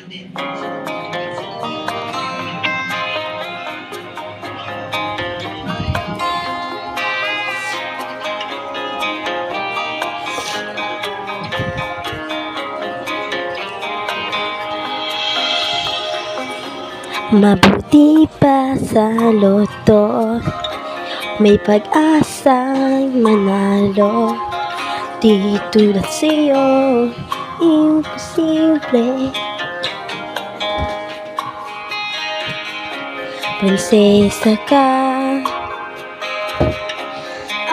Mabuti pa sa loto, may pag-asang manalo. Di tulad sa'yo, imposible. Prinsesa ka,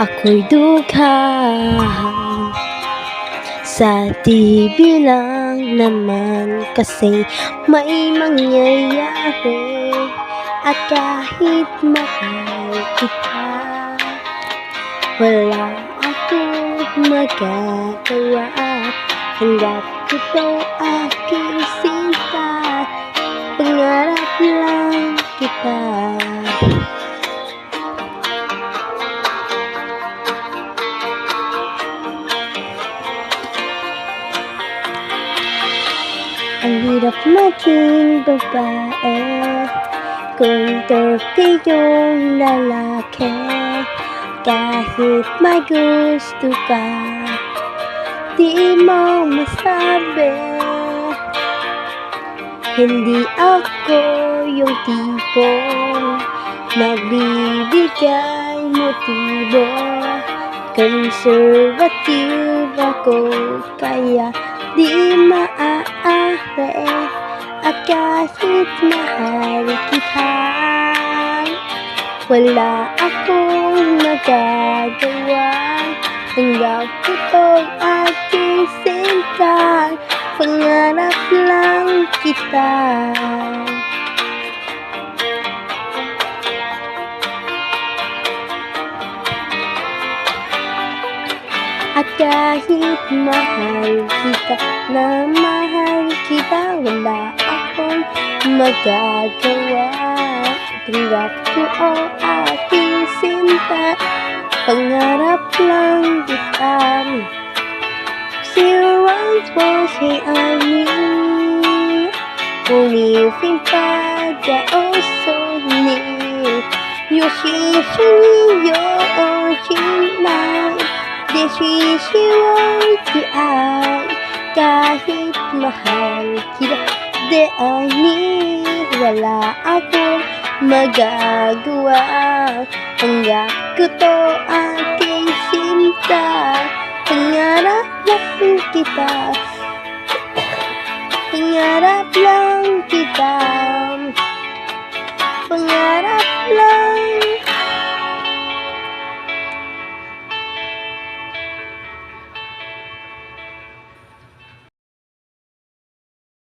ako'y dugha. Sa TV lang naman kasi may mangyayari. At kahit mahal kita, wala akong magagawa. Hanggat ito'y aking sinta, pangarap lang kita. Ang hirap maging babae kung torpe yung lalaki. Kahit may gusto ka, di mo masabi. Hindi ako yung tipong nagbibigay motibo. Conservative ako, kaya di maaari. At kahit mahal kita, wala akong magagawa. Hanggang ito'y aking sinta, pangarap lang kita. At kahit mahal kita, na mahal kita, wala akong magagawa. Tanggap ko ang aking sinta, pangarap lang kita. 'Cause you once was here I knew, only you think that oh so near. You see your light, this is your eye. Kahit mahal kita, di ani, wala akong magagawa. Hanggang ko to aking sinta, pangarap lang kita. Pangarap lang kita. Pangarap